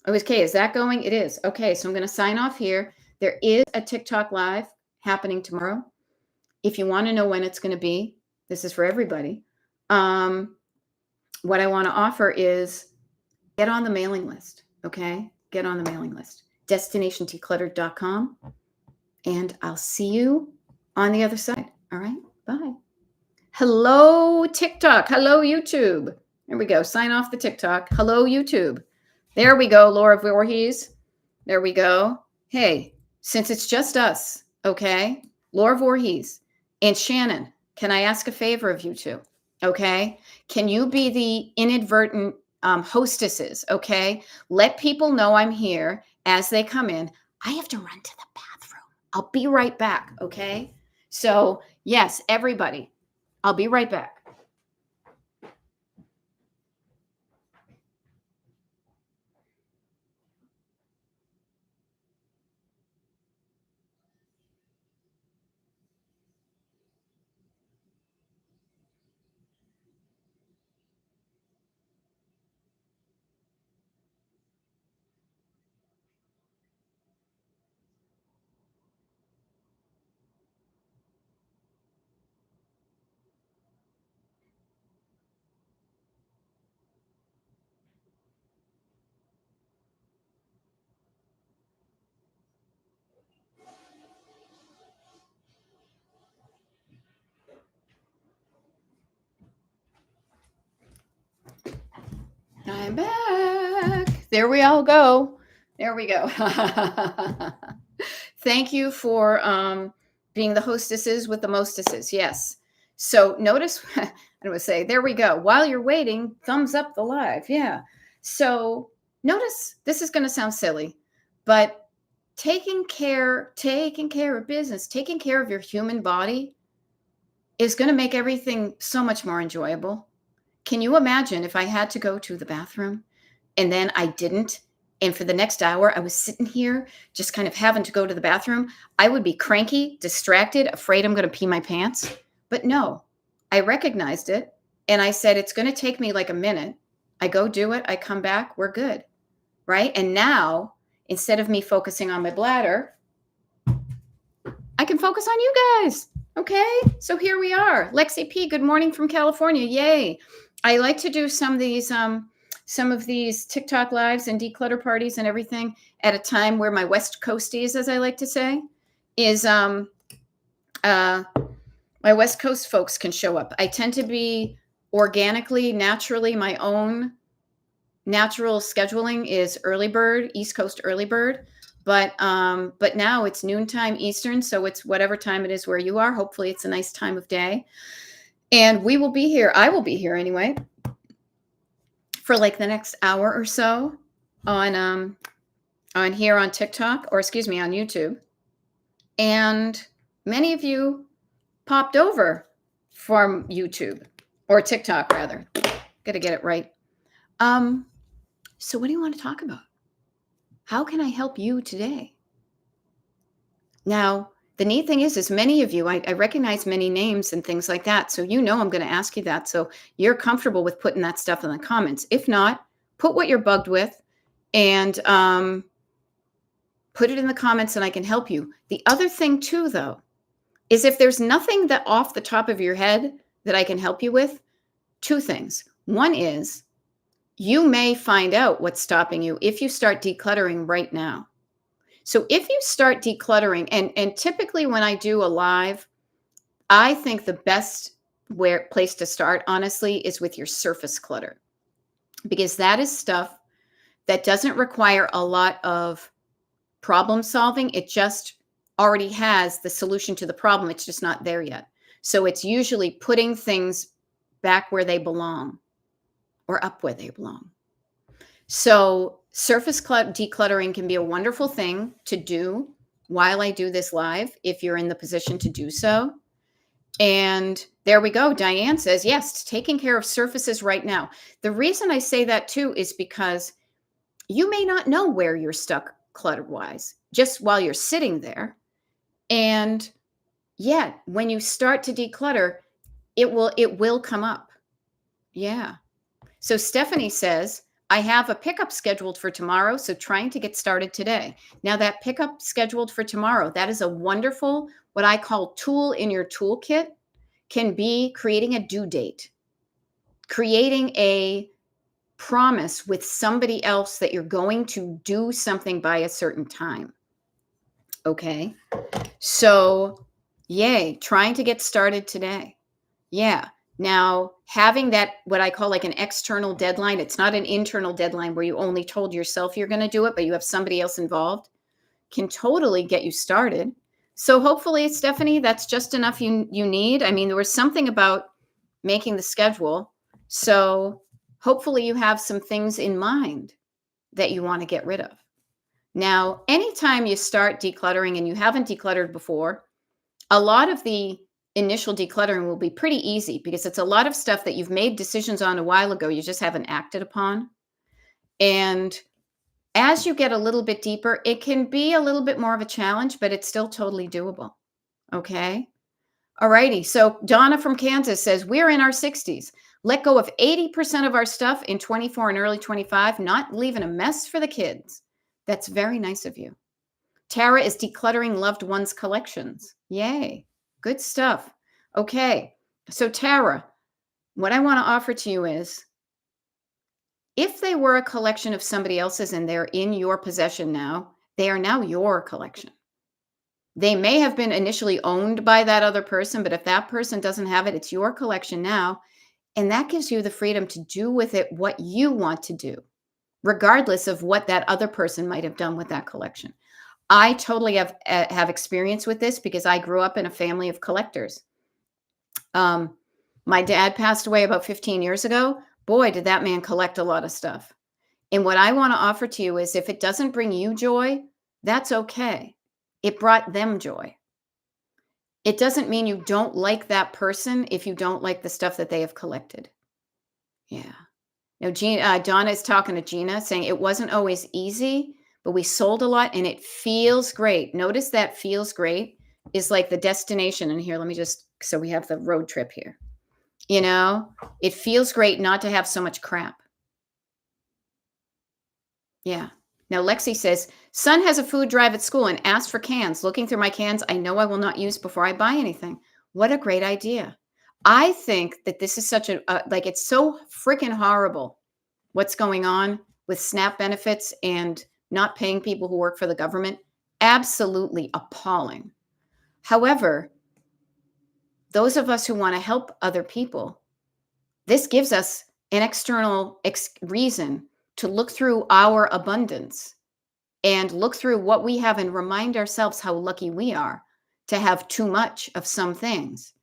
Okay, is that going? It is. Okay, so I'm going to sign off here. There is a TikTok live happening tomorrow. If you want to know when it's going to be, this is for everybody. What I want to offer is get on the mailing list. Okay, get on the mailing list. DestinationDecluttered.com, and I'll see you on the other side. All right, bye. Hello, TikTok. Hello, YouTube. There we go. Sign off the TikTok. Hello, YouTube. There we go, Laura Voorhees. There we go. Hey, since it's just us, okay? Laura Voorhees and Shannon, can I ask a favor of you two? Okay? Can you be the inadvertent hostesses? Okay? Let people know I'm here as they come in. I have to run to the bathroom. I'll be right back. Okay? So, yes, everybody, I'll be right back. I'm back. There we all go. There we go. Thank you for being the hostesses with the mostesses. Yes. So notice, I would say, there we go. While you're waiting, thumbs up the live. Yeah. So notice, this is going to sound silly, but taking care of business, taking care of your human body is going to make everything so much more enjoyable. Can you imagine if I had to go to the bathroom and then I didn't? And for the next hour, I was sitting here just kind of having to go to the bathroom. I would be cranky, distracted, afraid I'm going to pee my pants. But no, I recognized it. And I said, it's going to take me like a minute. I go do it. I come back. We're good. Right. And now, instead of me focusing on my bladder, I can focus on you guys. Okay. So here we are. Lexi P, good morning from California. Yay. I like to do some of these TikTok lives and declutter parties and everything at a time where my West Coasties, as I like to say, is my West Coast folks can show up. I tend to be organically, naturally, my own natural scheduling is early bird, East Coast early bird. But now it's noontime Eastern, so it's whatever time it is where you are. Hopefully it's a nice time of day. And we will be here. I will be here anyway for like the next hour or so on here on TikTok, or excuse me, on YouTube. And many of you popped over from YouTube or TikTok rather. Got to get it right. So what do you want to talk about? How can I help you today? Now, the neat thing is many of you, I recognize many names and things like that. So I'm going to ask you that. So you're comfortable with putting that stuff in the comments. If not, put what you're bugged with and put it in the comments and I can help you. The other thing too, though, is if there's nothing that off the top of your head that I can help you with, two things. One is you may find out what's stopping you if you start decluttering right now. So if you start decluttering, and typically when I do a live, I think the best place to start, honestly, is with your surface clutter, because that is stuff that doesn't require a lot of problem solving. It just already has the solution to the problem. It's just not there yet. So it's usually putting things back where they belong or up where they belong. So surface decluttering can be a wonderful thing to do while I do this live, if you're in the position to do so. And there we go. Diane says, yes, taking care of surfaces right now. The reason I say that too is because you may not know where you're stuck clutter-wise just while you're sitting there. And yet, when you start to declutter, it will come up. Yeah. So Stephanie says, I have a pickup scheduled for tomorrow, so trying to get started today. Now, that pickup scheduled for tomorrow, that is a wonderful, what I call tool in your toolkit, can be creating a due date, creating a promise with somebody else that you're going to do something by a certain time. Okay. So, yay, trying to get started today. Yeah. Now, having that, what I call like an external deadline, it's not an internal deadline where you only told yourself you're going to do it, but you have somebody else involved, can totally get you started. So, hopefully, Stephanie, that's just enough you need. I mean, there was something about making the schedule. So, hopefully, you have some things in mind that you want to get rid of. Now, anytime you start decluttering and you haven't decluttered before, a lot of the initial decluttering will be pretty easy because it's a lot of stuff that you've made decisions on a while ago, you just haven't acted upon. And as you get a little bit deeper, it can be a little bit more of a challenge, but it's still totally doable. Okay. All righty. So Donna from Kansas says, we're in our 60s. Let go of 80% of our stuff in 24 and early 25, not leaving a mess for the kids. That's very nice of you. Tara is decluttering loved ones' collections. Yay. Good stuff. Okay. So Tara, what I want to offer to you is, if they were a collection of somebody else's and they're in your possession now, they are now your collection. They may have been initially owned by that other person, but if that person doesn't have it, it's your collection now. And that gives you the freedom to do with it what you want to do, regardless of what that other person might have done with that collection. I totally have experience with this because I grew up in a family of collectors. My dad passed away about 15 years ago. Boy, did that man collect a lot of stuff. And what I want to offer to you is, if it doesn't bring you joy, that's okay. It brought them joy. It doesn't mean you don't like that person if you don't like the stuff that they have collected. Yeah. Now, Donna is talking to Gina, saying it wasn't always easy, but we sold a lot and it feels great. Notice that feels great is like the destination. And here, let me just, so we have the road trip here. You know, it feels great not to have so much crap. Yeah. Now, Lexi says, son has a food drive at school and asked for cans. Looking through my cans, I know I will not use before I buy anything. What a great idea. I think that this is such like, it's so freaking horrible what's going on with SNAP benefits and not paying people who work for the government. Absolutely appalling. However, those of us who want to help other people, this gives us an external reason to look through our abundance and look through what we have and remind ourselves how lucky we are to have too much of some things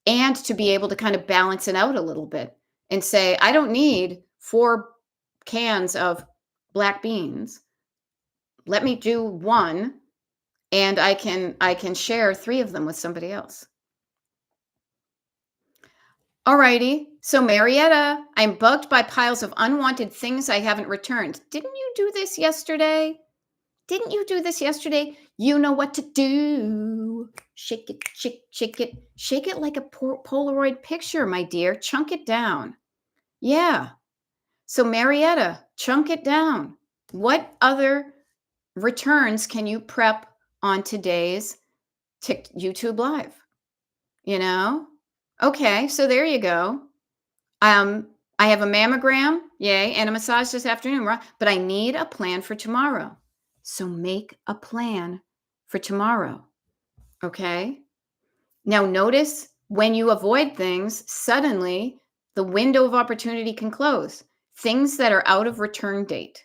and to be able to kind of balance it out a little bit and say, I don't need 4 cans of black beans. Let me do 1 and I can share 3 of them with somebody else. All righty. So Marietta, I'm bugged by piles of unwanted things I haven't returned. Didn't you do this yesterday? Didn't you do this yesterday? You know what to do. Shake it, shake it. Shake it like a Polaroid picture, my dear. Chunk it down. Yeah. So Marietta, chunk it down. What other returns can you prep on today's YouTube Live? You know? Okay, so there you go. I have a mammogram, yay, and a massage this afternoon, but I need a plan for tomorrow. So make a plan for tomorrow. Okay? Now notice when you avoid things, suddenly the window of opportunity can close. Things that are out of return date.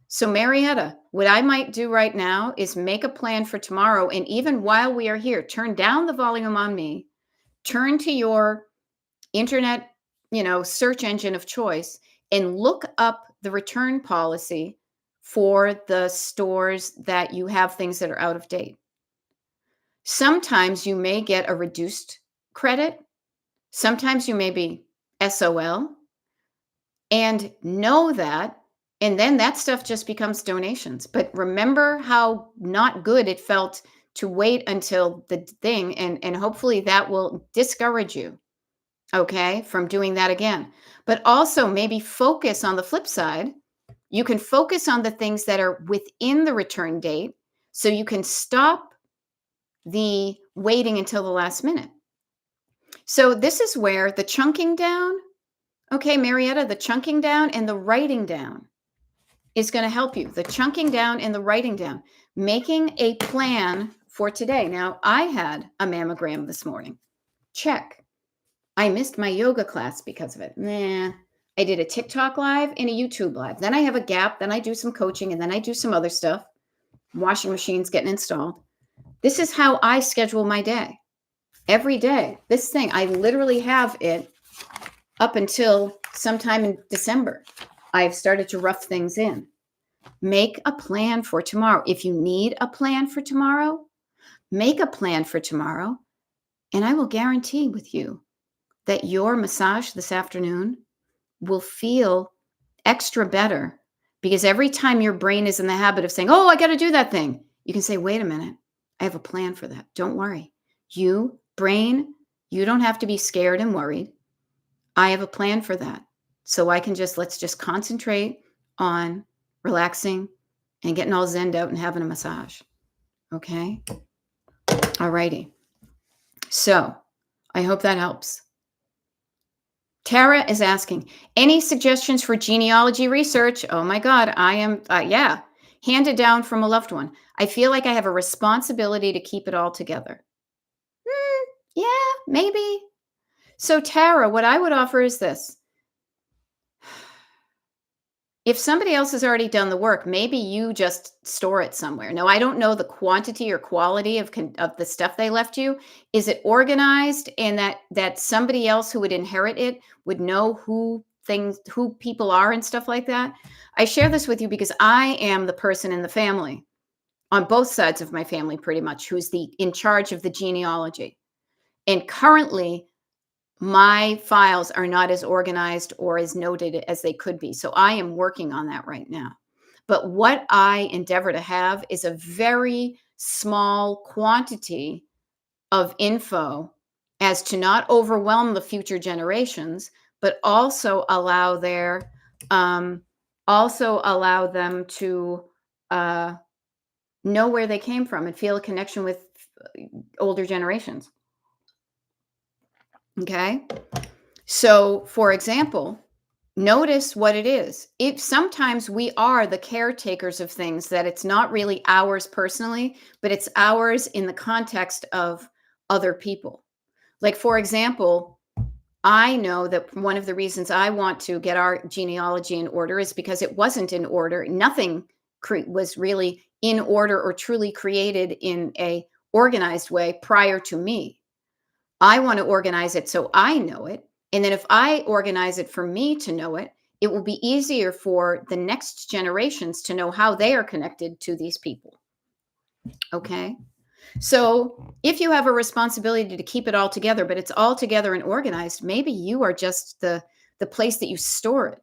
So Marietta, what I might do right now is make a plan for tomorrow. And even while we are here, turn down the volume on me, turn to your internet, search engine of choice and look up the return policy for the stores that you have things that are out of date. Sometimes you may get a reduced credit. Sometimes you may be SOL. And know that. And then that stuff just becomes donations. But remember how not good it felt to wait until the thing. And hopefully that will discourage you okay, from doing that again. But also maybe focus on the flip side. You can focus on the things that are within the return date so you can stop the waiting until the last minute. So this is where the chunking down, okay, Marietta, the chunking down and the writing down is going to help you. The chunking down and the writing down, making a plan for today. Now, I had a mammogram this morning. Check. I missed my yoga class because of it. Nah. I did a TikTok live and a YouTube live. Then I have a gap. Then I do some coaching and then I do some other stuff. Washing machines getting installed. This is how I schedule my day. Every day. This thing, I literally have it up until sometime in December. I've started to rough things in. Make a plan for tomorrow. If you need a plan for tomorrow, make a plan for tomorrow. And I will guarantee with you that your massage this afternoon will feel extra better, because every time your brain is in the habit of saying, oh, I got to do that thing, you can say, wait a minute, I have a plan for that. Don't worry. You, brain, you don't have to be scared and worried. I have a plan for that. So let's just concentrate on relaxing and getting all zenned out and having a massage. Okay? All righty. So I hope that helps. Tara is asking, any suggestions for genealogy research? Oh my God, I am, handed down from a loved one. I feel like I have a responsibility to keep it all together. Yeah, maybe. So Tara, what I would offer is this. If somebody else has already done the work, maybe you just store it somewhere. Now, I don't know the quantity or quality of the stuff they left you. Is it organized, and that somebody else who would inherit it would know who people are and stuff like that? I share this with you because I am the person in the family, on both sides of my family pretty much, who's in charge of the genealogy. And currently, my files are not as organized or as noted as they could be. So I am working on that right now. But what I endeavor to have is a very small quantity of info as to not overwhelm the future generations, but also allow them to know where they came from and feel a connection with older generations. Okay. So, for example, notice what it is. If sometimes we are the caretakers of things that it's not really ours personally, but it's ours in the context of other people. Like, for example, I know that one of the reasons I want to get our genealogy in order is because it wasn't in order. Nothing was really in order or truly created in a organized way prior to me. I want to organize it so I know it. And then if I organize it for me to know it, it will be easier for the next generations to know how they are connected to these people. Okay. So if you have a responsibility to keep it all together, but it's all together and organized, maybe you are just the place that you store it.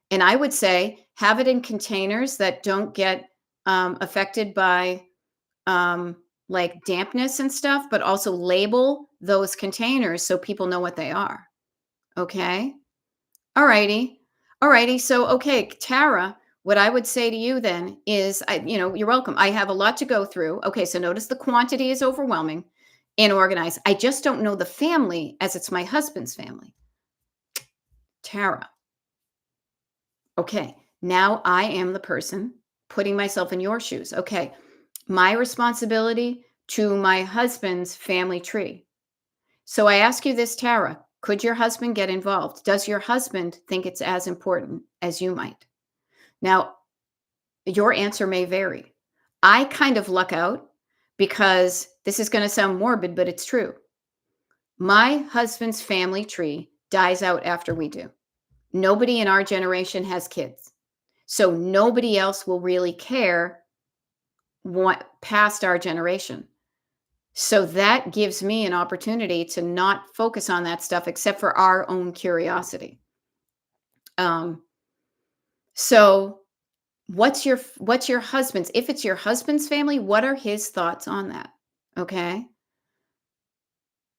And I would say have it in containers that don't get affected by like dampness and stuff, but also label those containers so people know what they are. Okay. All righty. All righty. So, okay, Tara, what I would say to you then is, you're welcome. I have a lot to go through. Okay. So notice the quantity is overwhelming and organized. I just don't know the family as it's my husband's family. Tara. Okay. Now I am the person putting myself in your shoes. Okay. My responsibility to my husband's family tree. So I ask you this, Tara, could your husband get involved? Does your husband think it's as important as you might? Now, your answer may vary. I kind of luck out because this is going to sound morbid, but it's true. My husband's family tree dies out after we do. Nobody in our generation has kids. So nobody else will really care past our generation. So that gives me an opportunity to not focus on that stuff except for our own curiosity. So what's your husband's? If it's your husband's family, what are his thoughts on that? Okay.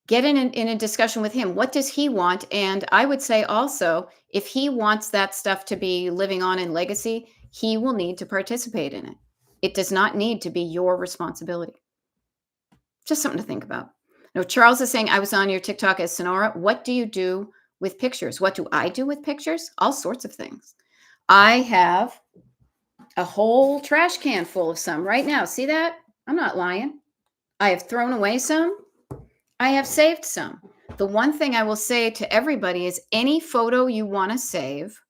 Get in a discussion with him. What does he want? And I would say also, if he wants that stuff to be living on in legacy, he will need to participate in it. It does not need to be your responsibility. Just something to think about. Now, Charles is saying, I was on your TikTok as Sonora. What do you do with pictures? What do I do with pictures? All sorts of things. I have a whole trash can full of some right now. See that? I'm not lying. I have thrown away some. I have saved some. The one thing I will say to everybody is any photo you want to save,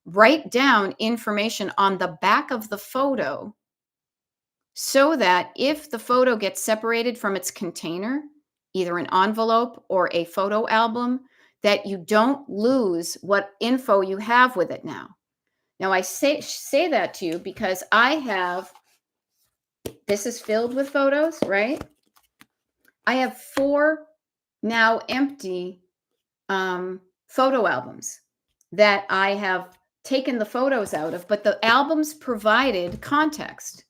write down information on the back of the photo so that if the photo gets separated from its container, either an envelope or a photo album, that you don't lose what info you have with it now. Now, I say that to you because I have, this is filled with photos, right? I have 4 now empty photo albums that I have taken the photos out of, but the albums provided context,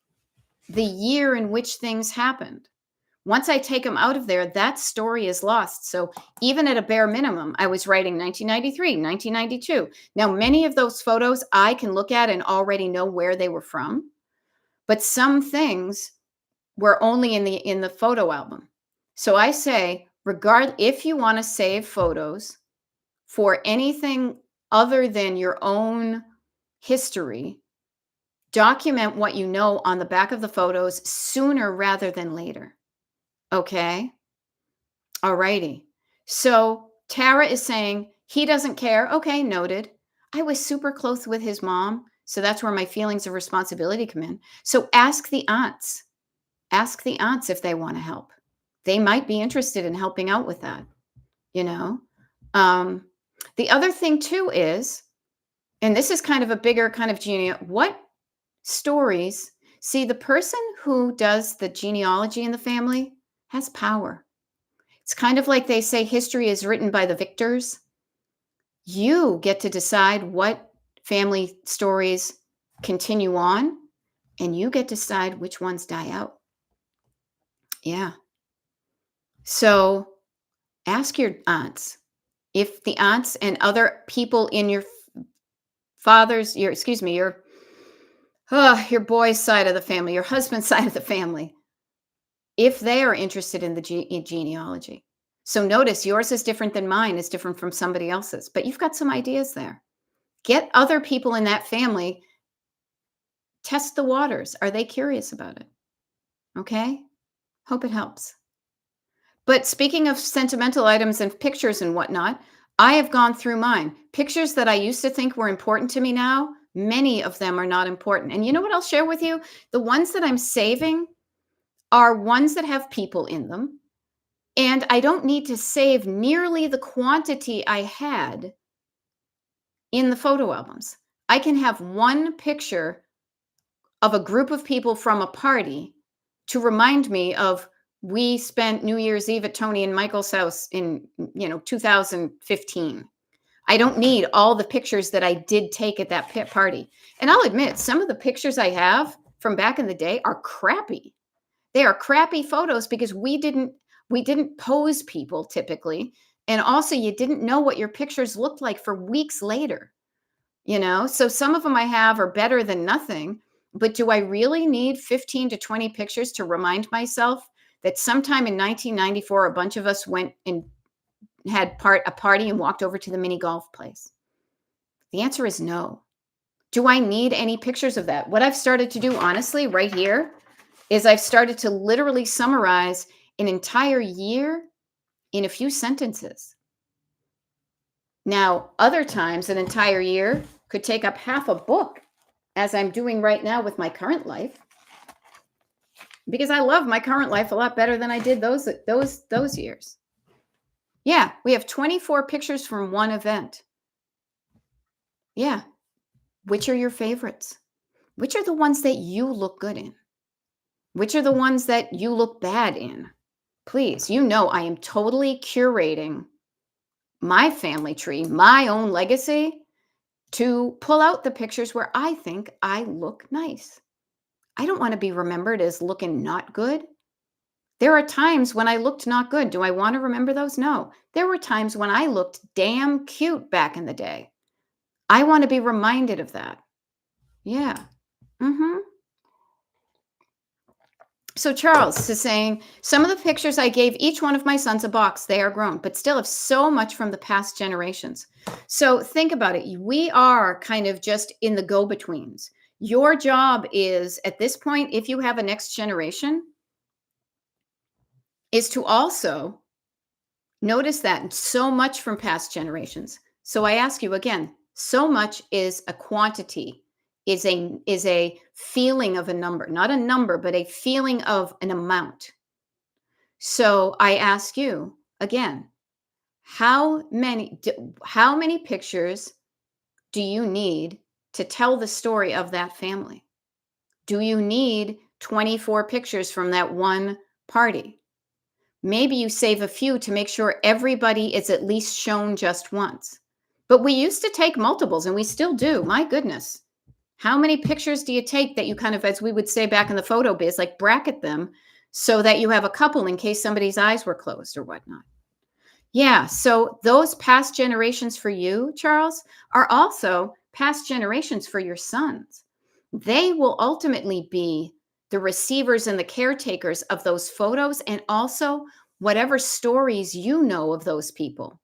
the year in which things happened. Once I take them out of there, that story is lost. So even at a bare minimum, I was writing 1993, 1992. Now, many of those photos I can look at and already know where they were from, but some things were only in the photo album. So I say, if you want to save photos for anything other than your own history, document what you know on the back of the photos sooner rather than later. Okay? All righty. So Tara is saying he doesn't care. Okay, noted. I was super close with his mom, so that's where my feelings of responsibility come in. So ask the aunts. Ask the aunts if they want to help. They might be interested in helping out with that, you know? The other thing too is, and this is kind of a bigger kind of what stories, see, the person who does the genealogy in the family has power. It's kind of like they say history is written by the victors. You get to decide what family stories continue on, and you get to decide which ones die out. Yeah. So ask your aunts. If the aunts and other people in your your boy's side of the family, your husband's side of the family, if they are interested in the genealogy. So notice yours is different than mine, is different from somebody else's, but you've got some ideas there. Get other people in that family, test the waters. Are they curious about it? Okay? Hope it helps. But speaking of sentimental items and pictures and whatnot, I have gone through mine. Pictures that I used to think were important to me now, many of them are not important. And you know what I'll share with you? The ones that I'm saving are ones that have people in them. And I don't need to save nearly the quantity I had in the photo albums. I can have one picture of a group of people from a party to remind me of we spent New Year's Eve at Tony and Michael's house in 2015. I don't need all the pictures that I did take at that party. And I'll admit, some of the pictures I have from back in the day are crappy. They are crappy photos because we didn't pose people typically. And also you didn't know what your pictures looked like for weeks later. So some of them I have are better than nothing. But do I really need 15 to 20 pictures to remind myself that sometime in 1994, a bunch of us went and had a party and walked over to the mini golf place? The answer is no. Do I need any pictures of that? What I've started to do, honestly, right here, is I've started to literally summarize an entire year in a few sentences. Now, other times, an entire year could take up half a book, as I'm doing right now with my current life, because I love my current life a lot better than I did those years. Yeah, we have 24 pictures from one event. Yeah. Which are your favorites? Which are the ones that you look good in? Which are the ones that you look bad in? Please, I am totally curating my family tree, my own legacy, to pull out the pictures where I think I look nice. I don't want to be remembered as looking not good. There are times when I looked not good. Do I want to remember those? No. There were times when I looked damn cute back in the day. I want to be reminded of that. Yeah. Mhm. So Charles is saying, some of the pictures I gave each one of my sons a box, they are grown, but still have so much from the past generations. So think about it. We are kind of just in the go-betweens. Your job is, at this point, if you have a next generation, is to also notice that so much from past generations. So I ask you again, so much is a quantity, is a feeling of a number, not a number, but a feeling of an amount. So I ask you again, how many pictures do you need to tell the story of that family? Do you need 24 pictures from that one party? Maybe you save a few to make sure everybody is at least shown just once. But we used to take multiples and we still do. My goodness. How many pictures do you take that you kind of, as we would say back in the photo biz, like bracket them so that you have a couple in case somebody's eyes were closed or whatnot? Yeah. So those past generations for you, Charles, are also past generations for your sons. They will ultimately be the receivers and the caretakers of those photos and also whatever stories you know of those people.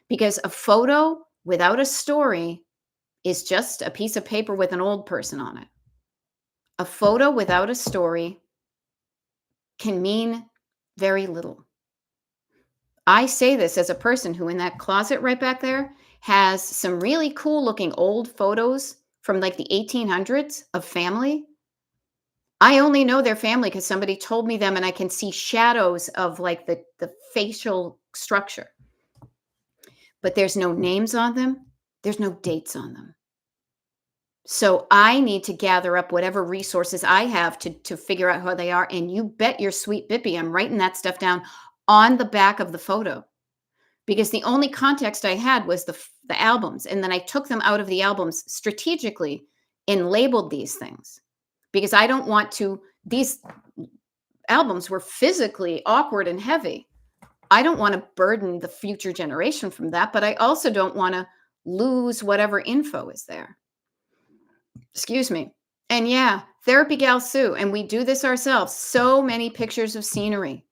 Because a photo without a story is just a piece of paper with an old person on it. A photo without a story can mean very little. I say this as a person who, in that closet right back there, has some really cool looking old photos from like the 1800s of family. I only know their family because somebody told me them and I can see shadows of like the facial structure. But there's no names on them, there's no dates on them. So I need to gather up whatever resources I have to figure out who they are. And you bet your sweet Bippy, I'm writing that stuff down on the back of the photo because the only context I had was the albums. And then I took them out of the albums strategically and labeled these things because I don't want to, these albums were physically awkward and heavy. I don't want to burden the future generation from that, but I also don't want to lose whatever info is there. Excuse me. And yeah, Therapy Gal Sue, and we do this ourselves. So many pictures of scenery.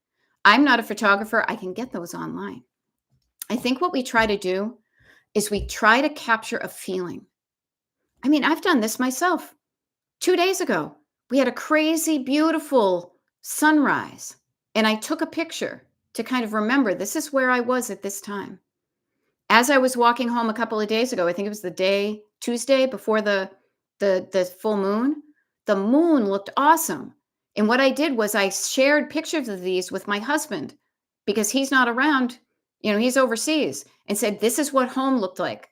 I'm not a photographer. I can get those online. I think what we try to do is we try to capture a feeling. I mean, I've done this myself. 2 days ago, we had a crazy, beautiful sunrise, and I took a picture to kind of remember this is where I was at this time. As I was walking home a couple of days ago, I think it was the day Tuesday before the full moon, the moon looked awesome. And what I did was I shared pictures of these with my husband because he's not around, he's overseas, and said, "This is what home looked like."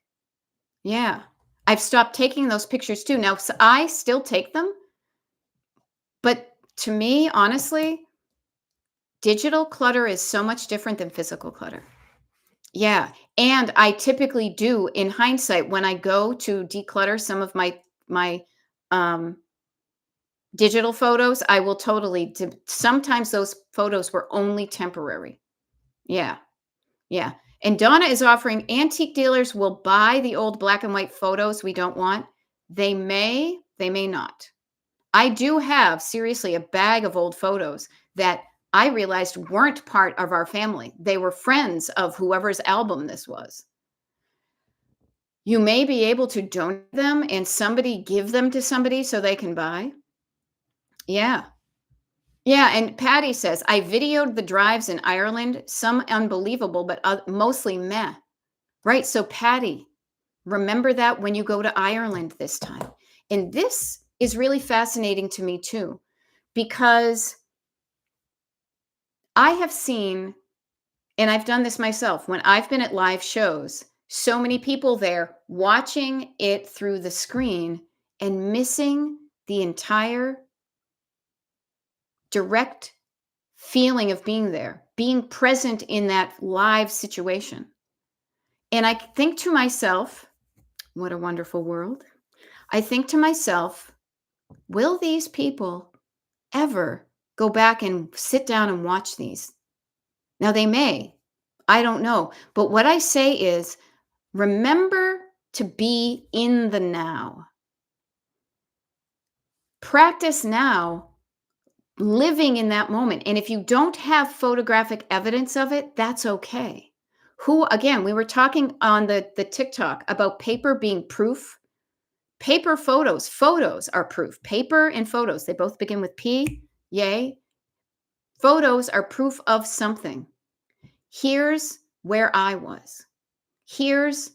Yeah. I've stopped taking those pictures too. Now, so I still take them, but to me, honestly, digital clutter is so much different than physical clutter. Yeah, and I typically do, in hindsight, when I go to declutter some of my um, digital photos, I will totally. Sometimes those photos were only temporary. Yeah, yeah. And Donna is offering antique dealers will buy the old black and white photos we don't want. They may not. I do have seriously a bag of old photos that I realized weren't part of our family. They were friends of whoever's album this was. You may be able to donate them and somebody give them to somebody so they can buy. Yeah. Yeah. And Patty says, I videoed the drives in Ireland, some unbelievable, but mostly meh. Right. So, Patty, remember that when you go to Ireland this time. And this is really fascinating to me, too, because I have seen, and I've done this myself, when I've been at live shows, so many people there watching it through the screen and missing the entire direct feeling of being there, being present in that live situation. And I think to myself, what a wonderful world. I think to myself, will these people ever go back and sit down and watch these. Now, they may, I don't know. But what I say is remember to be in the now. Practice now living in that moment. And if you don't have photographic evidence of it, that's okay. Again, we were talking on the TikTok about paper being proof. Paper photos are proof. Paper and photos, they both begin with P. Yay. Photos are proof of something. Here's where I was. Here's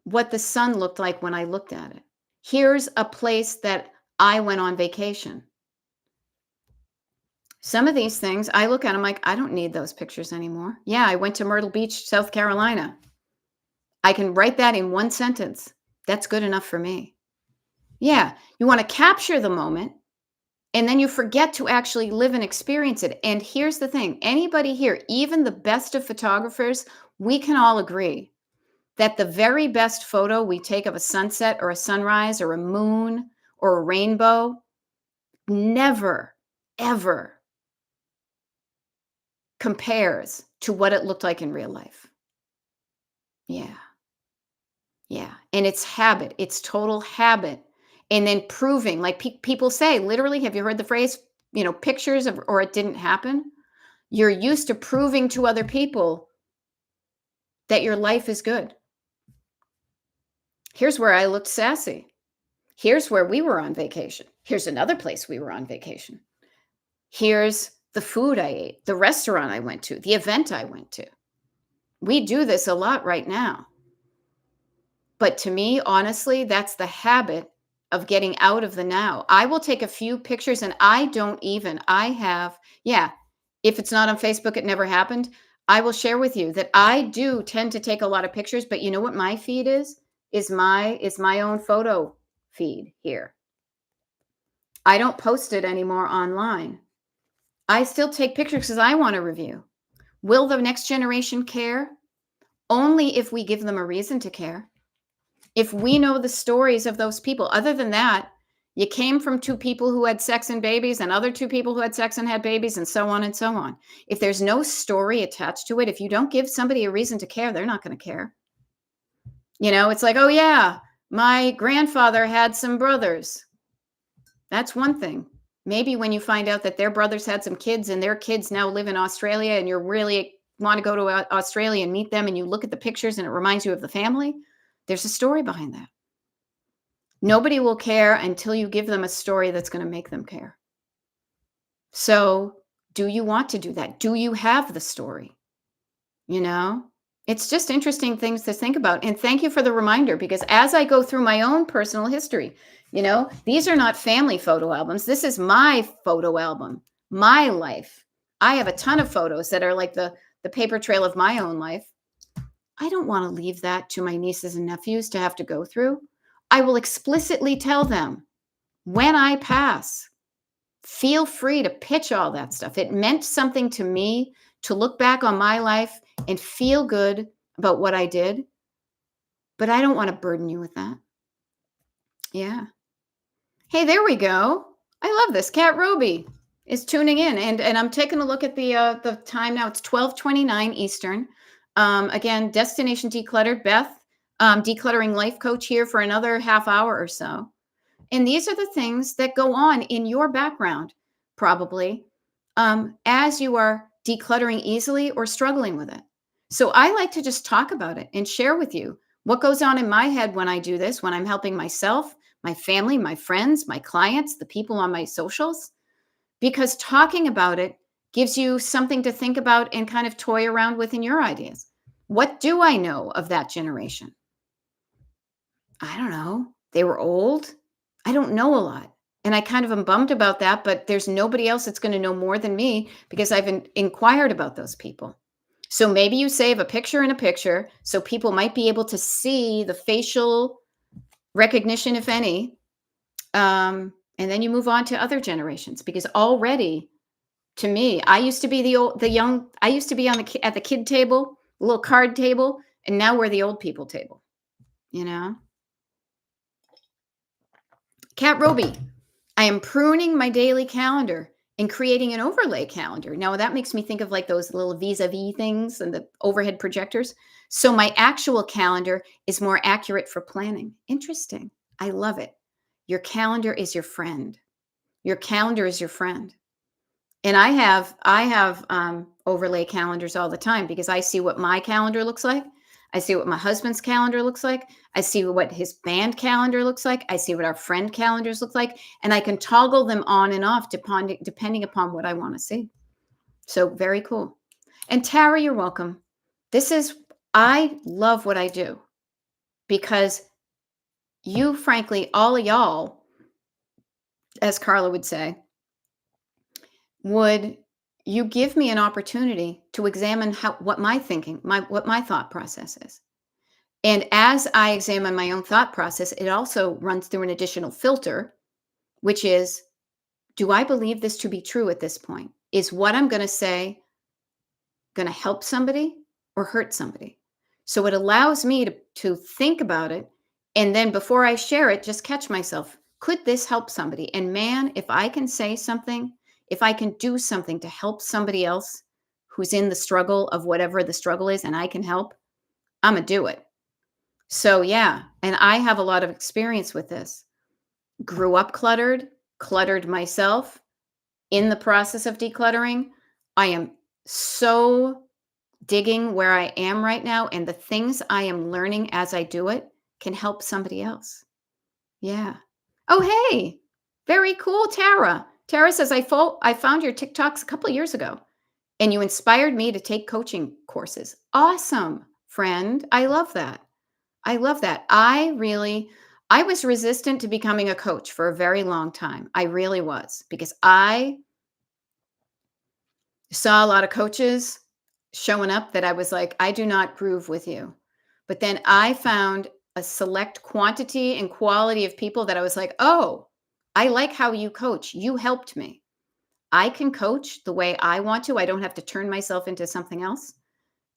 what the sun looked like when I looked at it. Here's a place that I went on vacation. Some of these things, I look at them like, I don't need those pictures anymore. Yeah, I went to Myrtle Beach, South Carolina. I can write that in one sentence. That's good enough for me. Yeah, you want to capture the moment, and then you forget to actually live and experience it. And here's the thing, anybody here, even the best of photographers, we can all agree that the very best photo we take of a sunset or a sunrise or a moon or a rainbow never, ever compares to what it looked like in real life. Yeah. Yeah. And it's habit, it's total habit. And then proving, like people say, literally, have you heard the phrase, pictures of, or it didn't happen? You're used to proving to other people that your life is good. Here's where I looked sassy. Here's where we were on vacation. Here's another place we were on vacation. Here's the food I ate, the restaurant I went to, the event I went to. We do this a lot right now. But to me, honestly, that's the habit of getting out of the now. I will take a few pictures and if it's not on Facebook, it never happened. I will share with you that I do tend to take a lot of pictures, but you know what my feed is my own photo feed here. I don't post it anymore online. I still take pictures because I want to review. Will the next generation care? Only if we give them a reason to care. If we know the stories of those people. Other than that, you came from two people who had sex and babies and other two people who had sex and had babies and so on and so on. If there's no story attached to it, if you don't give somebody a reason to care, they're not going to care. It's like, oh yeah, my grandfather had some brothers. That's one thing. Maybe when you find out that their brothers had some kids and their kids now live in Australia and you really want to go to Australia and meet them and you look at the pictures and it reminds you of the family, there's a story behind that. Nobody will care until you give them a story that's going to make them care. So, do you want to do that? Do you have the story? It's just interesting things to think about. And thank you for the reminder, because as I go through my own personal history, these are not family photo albums. This is my photo album, my life. I have a ton of photos that are like the paper trail of my own life. I don't want to leave that to my nieces and nephews to have to go through. I will explicitly tell them when I pass, feel free to pitch all that stuff. It meant something to me to look back on my life and feel good about what I did. But I don't want to burden you with that. Yeah. Hey, there we go. I love this. Kat Roby is tuning in. And I'm taking a look at the time now. It's 12:29 Eastern. Again, Destination Decluttered, Beth, decluttering life coach here for another half hour or so. And these are the things that go on in your background, probably, as you are decluttering easily or struggling with it. So I like to just talk about it and share with you what goes on in my head when I do this, when I'm helping myself, my family, my friends, my clients, the people on my socials, because talking about it gives you something to think about and kind of toy around with in your ideas. What do I know of that generation? I don't know. They were old. I don't know a lot. And I kind of am bummed about that, but there's nobody else that's going to know more than me because I've inquired about those people. So maybe you save a picture in a picture so people might be able to see the facial recognition, if any. And then you move on to other generations, because already, to me, I used to be I used to be at the kid table, a little card table, and now we're the old people table, Kat Roby, I am pruning my daily calendar and creating an overlay calendar. Now that makes me think of like those little vis-a-vis things and the overhead projectors. So my actual calendar is more accurate for planning. Interesting. I love it. Your calendar is your friend. Your calendar is your friend. And I have overlay calendars all the time because I see what my calendar looks like. I see what my husband's calendar looks like. I see what his band calendar looks like. I see what our friend calendars look like. And I can toggle them on and off depending upon what I want to see. So very cool. And Tara, you're welcome. I love what I do because you, frankly, all of y'all, as Carla would say, would you give me an opportunity to examine what my thinking, what my thought process is. And as I examine my own thought process, it also runs through an additional filter, which is, do I believe this to be true at this point? Is what I'm going to say going to help somebody or hurt somebody? So it allows me to think about it. And then before I share it, just catch myself. Could this help somebody? And man, if I can say something, if I can do something to help somebody else who's in the struggle of whatever the struggle is, and I can help, I'm going to do it. So yeah, and I have a lot of experience with this. Grew up cluttered myself. In the process of decluttering, I am so digging where I am right now, and the things I am learning as I do it can help somebody else. Yeah. Oh, hey, very cool, Tara. Tara says, I found your TikToks a couple of years ago, and you inspired me to take coaching courses. Awesome, friend. I love that. I love that. I was resistant to becoming a coach for a very long time. I really was, because I saw a lot of coaches showing up that I was like, I do not groove with you. But then I found a select quantity and quality of people that I was like, oh, I like how you coach. You helped me. I can coach the way I want to. I don't have to turn myself into something else.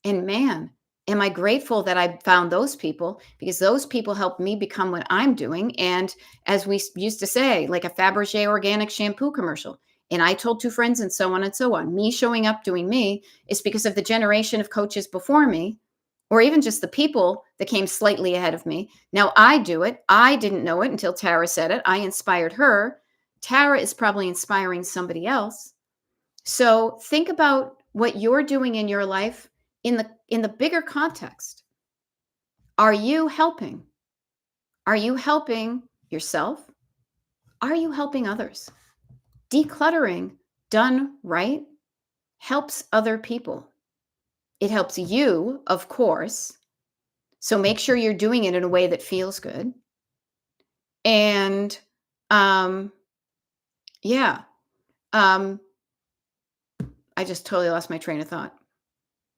And man, am I grateful that I found those people, because those people helped me become what I'm doing. And as we used to say, like a Fabergé organic shampoo commercial, and I told two friends and so on and so on. Me showing up doing me is because of the generation of coaches before me, or even just the people that came slightly ahead of me. Now I do it. I didn't know it until Tara said it. I inspired her. Tara is probably inspiring somebody else. So think about what you're doing in your life in the bigger context. Are you helping? Are you helping yourself? Are you helping others? Decluttering done right helps other people. It helps you, of course. So make sure you're doing it in a way that feels good. And yeah, I just totally lost my train of thought.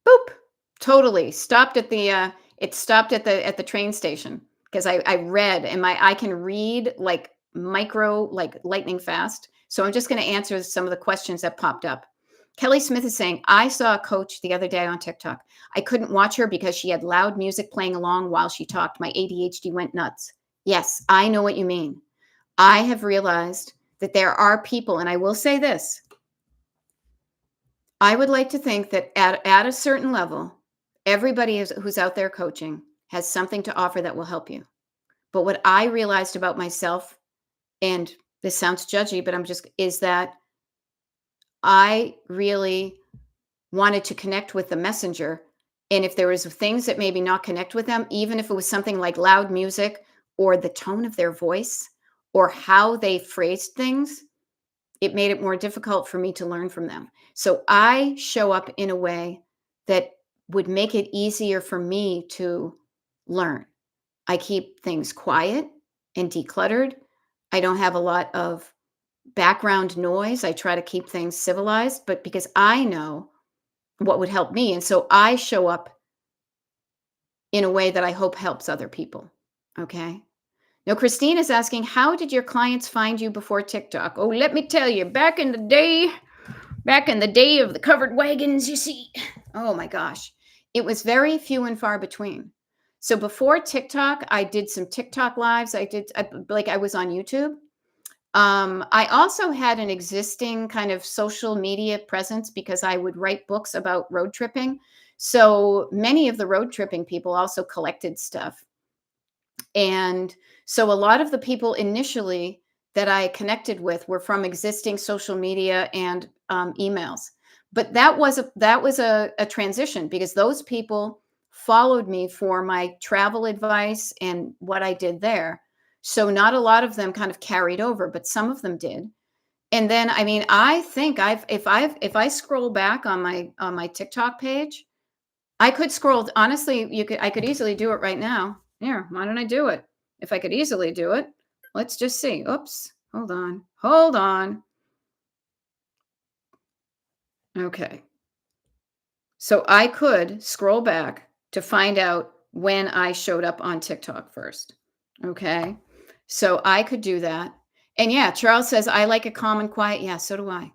Boop. Totally stopped at the it stopped at the train station, because I read, and I can read like lightning fast. So I'm just going to answer some of the questions that popped up. Kelly Smith is saying, I saw a coach the other day on TikTok. I couldn't watch her because she had loud music playing along while she talked. My ADHD went nuts. Yes, I know what you mean. I have realized that there are people, and I will say this. I would like to think that at a certain level, everybody who's out there coaching has something to offer that will help you. But what I realized about myself, and this sounds judgy, but is that I really wanted to connect with the messenger. And if there was things that maybe not connect with them, even if it was something like loud music or the tone of their voice or how they phrased things, it made it more difficult for me to learn from them. So I show up in a way that would make it easier for me to learn. I keep things quiet and decluttered. I don't have a lot of background noise. I try to keep things civilized, but because I know what would help me. And so I show up in a way that I hope helps other people. Okay. Now, Christine is asking, how did your clients find you before TikTok? Oh, let me tell you, back in the day of the covered wagons, you see, oh my gosh, it was very few and far between. So before TikTok, I did some TikTok lives. I was on YouTube. I also had an existing kind of social media presence because I would write books about road tripping. So many of the road tripping people also collected stuff. And so a lot of the people initially that I connected with were from existing social media and emails. But that was a transition because those people followed me for my travel advice and what I did there. So not a lot of them kind of carried over, but some of them did. And then I mean, I think if I scroll back on my TikTok page, I could scroll honestly, I could easily do it right now. Here, why don't I do it? If I could easily do it, let's just see. Oops. Hold on. Hold on. Okay. So I could scroll back to find out when I showed up on TikTok first. Okay. So I could do that. And yeah, Charles says, I like it calm and quiet. Yeah, so do I.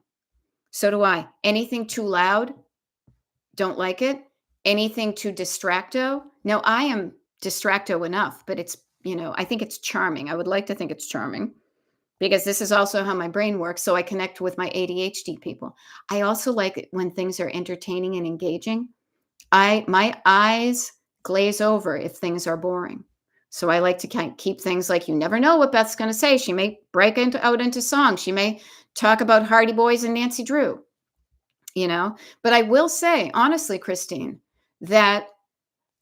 So do I. Anything too loud, don't like it. Anything too distracto. No, I am distracto enough, but I think it's charming. I would like to think it's charming because this is also how my brain works. So I connect with my ADHD people. I also like it when things are entertaining and engaging. My eyes glaze over if things are boring. So I like to kind of keep things like you never know what Beth's going to say. She may out into song. She may talk about Hardy Boys and Nancy Drew, But I will say, honestly, Christine, that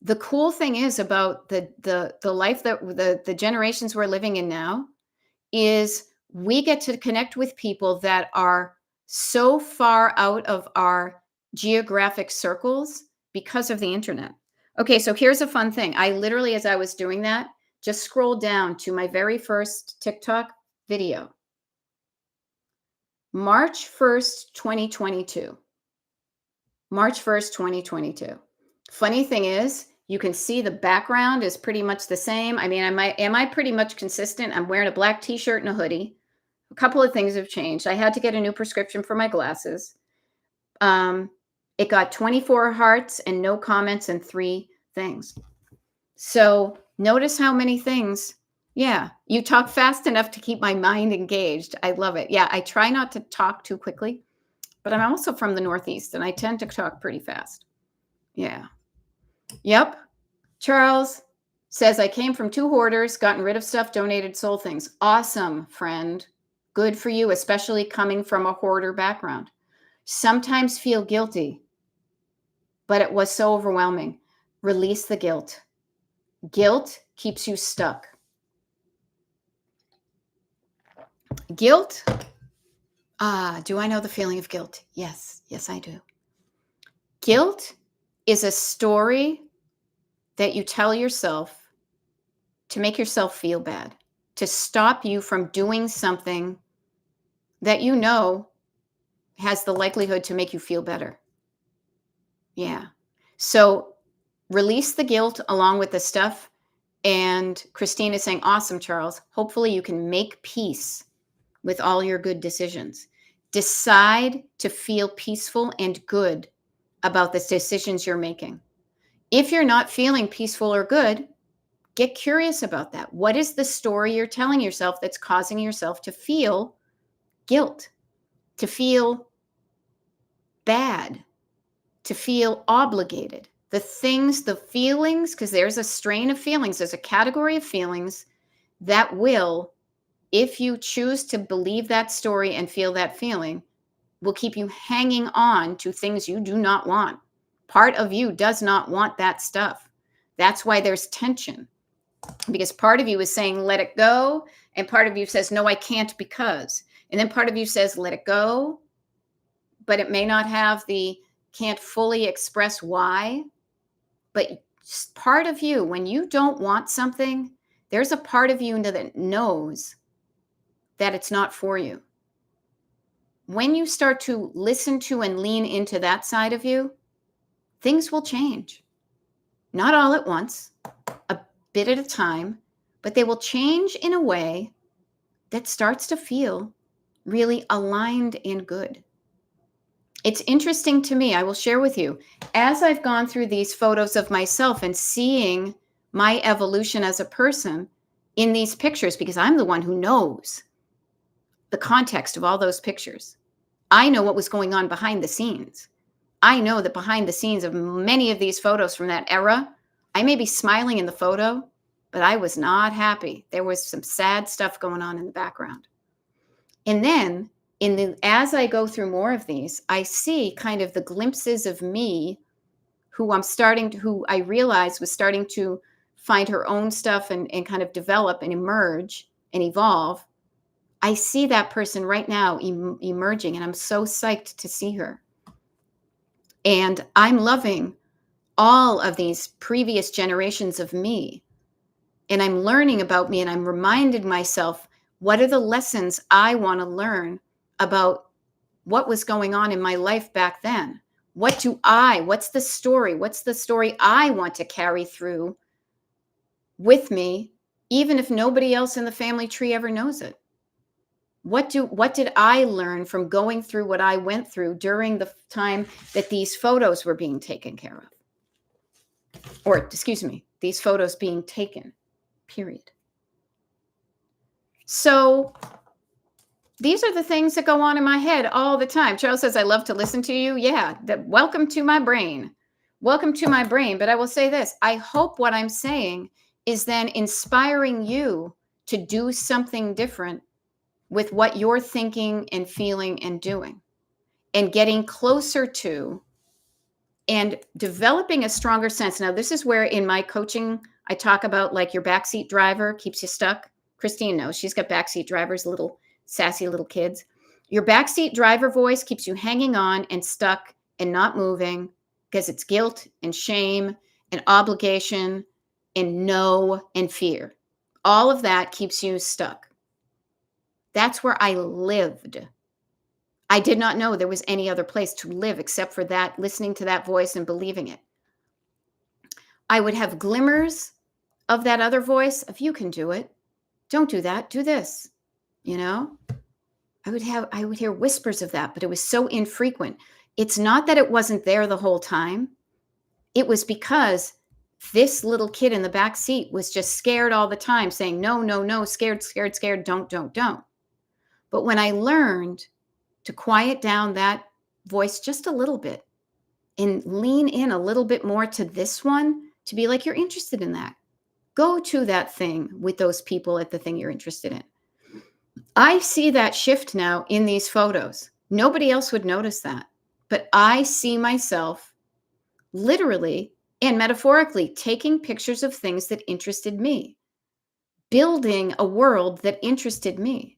the cool thing is about the life that the generations we're living in now is we get to connect with people that are so far out of our geographic circles because of the internet. Okay, so here's a fun thing. I literally, as I was doing that, just scrolled down to my very first TikTok video. March 1st, 2022. March 1st, 2022. Funny thing is, you can see the background is pretty much the same. I mean, am I pretty much consistent? I'm wearing a black t-shirt and a hoodie. A couple of things have changed. I had to get a new prescription for my glasses. It got 24 hearts and no comments and 3 things. So notice how many things. Yeah, you talk fast enough to keep my mind engaged. I love it. Yeah, I try not to talk too quickly, but I'm also from the Northeast and I tend to talk pretty fast. Yeah. Yep. Charles says, I came from 2 hoarders, gotten rid of stuff, donated, sold things. Awesome, friend. Good for you, especially coming from a hoarder background. Sometimes feel guilty, but it was so overwhelming. Release the guilt. Guilt keeps you stuck. Guilt. Do I know the feeling of guilt? Yes. Yes, I do. Guilt is a story that you tell yourself to make yourself feel bad, to stop you from doing something that you know has the likelihood to make you feel better. Yeah. So release the guilt along with the stuff. And Christine is saying, awesome, Charles. Hopefully you can make peace with all your good decisions. Decide to feel peaceful and good about the decisions you're making. If you're not feeling peaceful or good, get curious about that. What is the story you're telling yourself that's causing yourself to feel guilt, to feel bad, to feel obligated? The feelings, because there's a strain of feelings, there's a category of feelings that will, if you choose to believe that story and feel that feeling, will keep you hanging on to things you do not want. Part of you does not want that stuff. That's why there's tension, because part of you is saying, let it go. And part of you says, no, I can't because. And then part of you says, let it go. But it may not have can't fully express why. But part of you, when you don't want something, there's a part of you that knows that it's not for you. When you start to listen to and lean into that side of you, things will change. Not all at once, a bit at a time, but they will change in a way that starts to feel really aligned and good. It's interesting to me, I will share with you, as I've gone through these photos of myself and seeing my evolution as a person in these pictures, because I'm the one who knows. the context of all those pictures. I know what was going on behind the scenes. I know that behind the scenes of many of these photos from that era, I may be smiling in the photo, but I was not happy. There was some sad stuff going on in the background. And then as I go through more of these, I see kind of the glimpses of me who I realized was starting to find her own stuff and kind of develop and emerge and evolve. I see that person right now emerging, and I'm so psyched to see her. And I'm loving all of these previous generations of me. And I'm learning about me, and I'm reminded myself, what are the lessons I want to learn about what was going on in my life back then? What's the story? What's the story I want to carry through with me, even if nobody else in the family tree ever knows it? What did I learn from going through what I went through during the time that these photos were being taken care of? Or, excuse me, these photos being taken, period. So these are the things that go on in my head all the time. Charles says, I love to listen to you. Yeah, welcome to my brain. Welcome to my brain. But I will say this. I hope what I'm saying is then inspiring you to do something different with what you're thinking and feeling and doing, and getting closer to and developing a stronger sense. Now, this is where in my coaching, I talk about like your backseat driver keeps you stuck. Christine knows. She's got backseat drivers, little sassy little kids. Your backseat driver voice keeps you hanging on and stuck and not moving because it's guilt and shame and obligation and no and fear. All of that keeps you stuck. That's where I lived. I did not know there was any other place to live except for that, listening to that voice and believing it. I would have glimmers of that other voice of, you can do it. Don't do that. Do this. You know, I would hear whispers of that, but it was so infrequent. It's not that it wasn't there the whole time. It was because this little kid in the back seat was just scared all the time, saying, no, no, no, scared, scared, scared, don't. But when I learned to quiet down that voice just a little bit and lean in a little bit more to this one, to be like, you're interested in that. Go to that thing with those people at the thing you're interested in. I see that shift now in these photos. Nobody else would notice that, but I see myself literally and metaphorically taking pictures of things that interested me, building a world that interested me.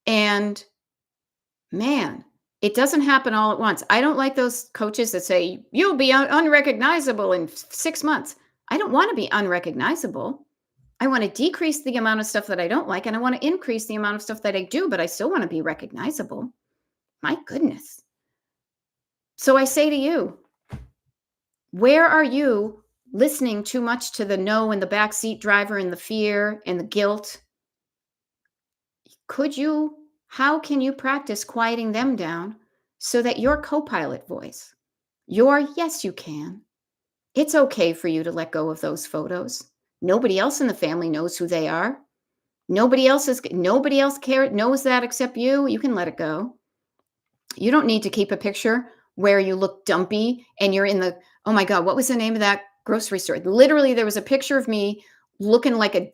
And man, it doesn't happen all at once. I don't like those coaches that say, you'll be unrecognizable in 6 months. I don't want to be unrecognizable. I want to decrease the amount of stuff that I don't like, and I want to increase the amount of stuff that I do, but I still want to be recognizable. My goodness. So I say to you, where are you listening too much to the no and the backseat driver and the fear and the guilt? How can you practice quieting them down so that your co-pilot voice, yes, you can. It's okay for you to let go of those photos. Nobody else in the family knows who they are. Nobody else knows that except you. You can let it go. You don't need to keep a picture where you look dumpy and you're in the, oh my God, what was the name of that grocery store? Literally, there was a picture of me looking like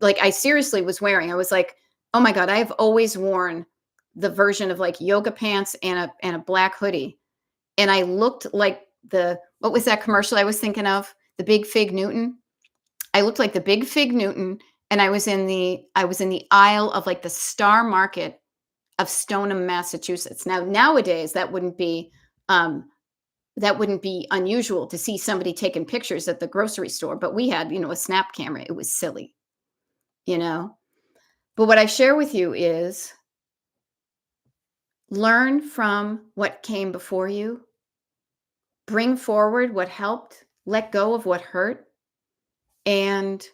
I seriously was wearing. I was like, oh my God, I've always worn the version of like yoga pants and a black hoodie. And I looked like what was that commercial I was thinking of? The Big Fig Newton. I looked like the Big Fig Newton, and I was in the aisle of like the Star Market of Stoneham, Massachusetts. Now, nowadays, that wouldn't be unusual to see somebody taking pictures at the grocery store, but we had, a snap camera. It was silly, But what I share with you is learn from what came before you, bring forward what helped, let go of what hurt, and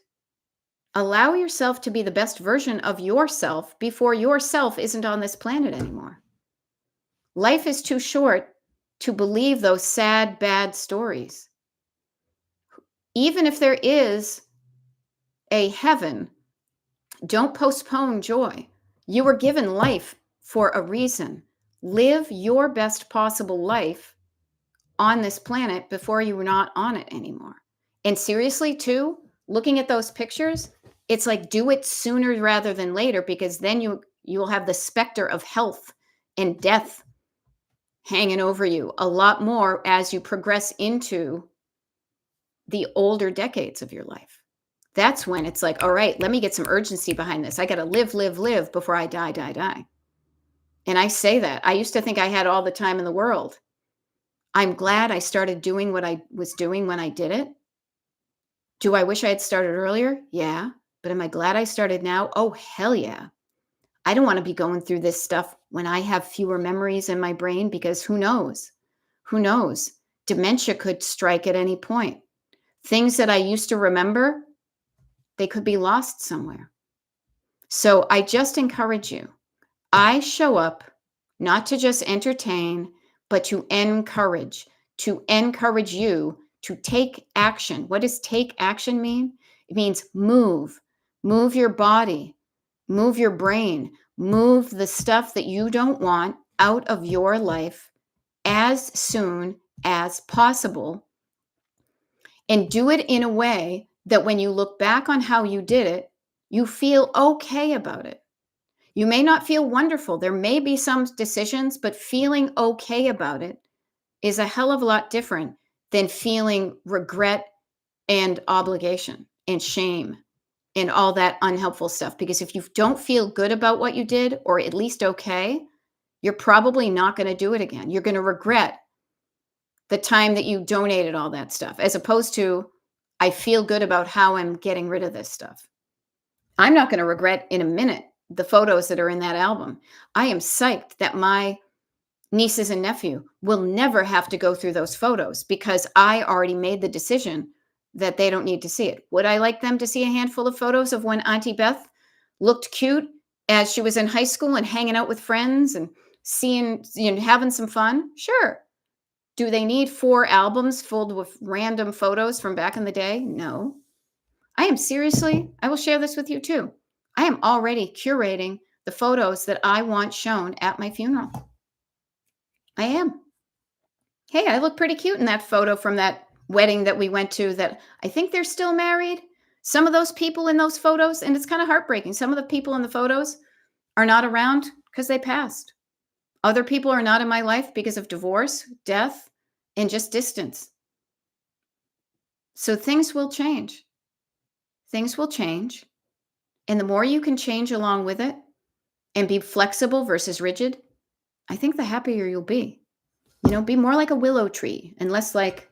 allow yourself to be the best version of yourself before yourself isn't on this planet anymore. Life is too short to believe those sad, bad stories. Even if there is a heaven, don't postpone joy. You were given life for a reason. Live your best possible life on this planet before you were not on it anymore. And seriously, too, looking at those pictures, it's like do it sooner rather than later, because then you'll have the specter of health and death hanging over you a lot more as you progress into the older decades of your life. That's when it's like, all right, let me get some urgency behind this. I got to live, live, live before I die, die, die. And I say that. I used to think I had all the time in the world. I'm glad I started doing what I was doing when I did it. Do I wish I had started earlier? Yeah. But am I glad I started now? Oh, hell yeah. I don't want to be going through this stuff when I have fewer memories in my brain, because who knows? Who knows? Dementia could strike at any point. Things that I used to remember, they could be lost somewhere. So I just encourage you. I show up not to just entertain, but to encourage you to take action. What does take action mean? It means move your body, move your brain, move the stuff that you don't want out of your life as soon as possible, and do it in a way that when you look back on how you did it, you feel okay about it. You may not feel wonderful. There may be some decisions, but feeling okay about it is a hell of a lot different than feeling regret and obligation and shame and all that unhelpful stuff. Because if you don't feel good about what you did, or at least okay, you're probably not going to do it again. You're going to regret the time that you donated all that stuff, as opposed to, I feel good about how I'm getting rid of this stuff. I'm not going to regret in a minute the photos that are in that album. I am psyched that my nieces and nephew will never have to go through those photos, because I already made the decision that they don't need to see it. Would I like them to see a handful of photos of when Auntie Beth looked cute as she was in high school and hanging out with friends and seeing, having some fun? Sure. Do they need 4 albums filled with random photos from back in the day? No. I will share this with you too. I am already curating the photos that I want shown at my funeral. I am. Hey, I look pretty cute in that photo from that wedding that we went to, that I think they're still married. Some of those people in those photos, and it's kind of heartbreaking. Some of the people in the photos are not around because they passed. Other people are not in my life because of divorce, death, and just distance. So things will change. Things will change. And the more you can change along with it and be flexible versus rigid, I think the happier you'll be. Be more like a willow tree and less like,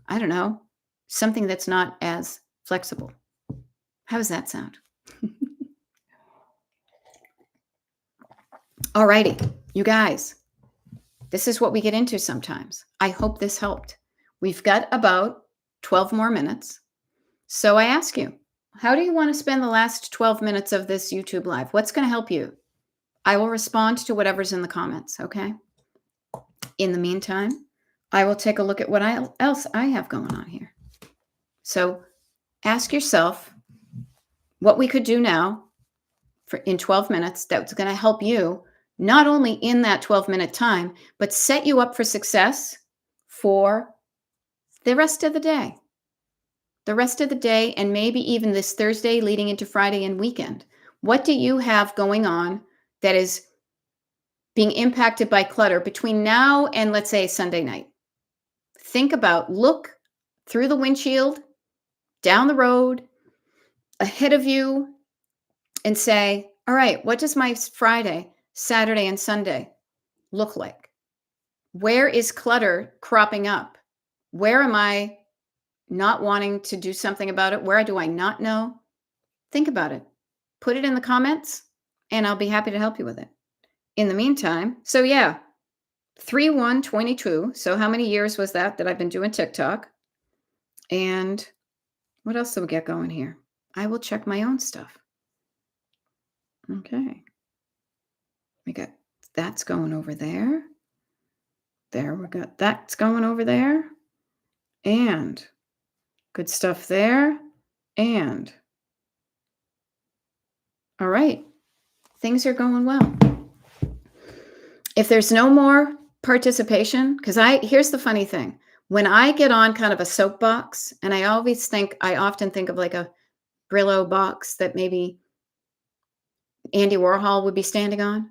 I don't know, something that's not as flexible. How does that sound? All righty, you guys, this is what we get into sometimes. I hope this helped. We've got about 12 more minutes. So I ask you, how do you want to spend the last 12 minutes of this YouTube Live? What's going to help you? I will respond to whatever's in the comments, okay? In the meantime, I will take a look at what else I have going on here. So ask yourself what we could do now in 12 minutes that's going to help you, not only in that 12-minute time, but set you up for success for the rest of the day. The rest of the day, and maybe even this Thursday leading into Friday and weekend. What do you have going on that is being impacted by clutter between now and, let's say, Sunday night? Think about, look through the windshield, down the road, ahead of you, and say, all right, what does my Friday, Saturday, and Sunday look like? Where is clutter cropping up? Where am I not wanting to do something about it? Where do I not know? Think about it. Put it in the comments, and I'll be happy to help you with it. In the meantime, so yeah, 3/1/22. So how many years was that I've been doing TikTok? And what else do we get going here? I will check my own stuff. Okay. We got that's going over there. There, we got that's going over there. And good stuff there. And all right. things are going well. If there's no more participation, because here's the funny thing. When I get on kind of a soapbox, and I often think of like a Brillo box that maybe Andy Warhol would be standing on.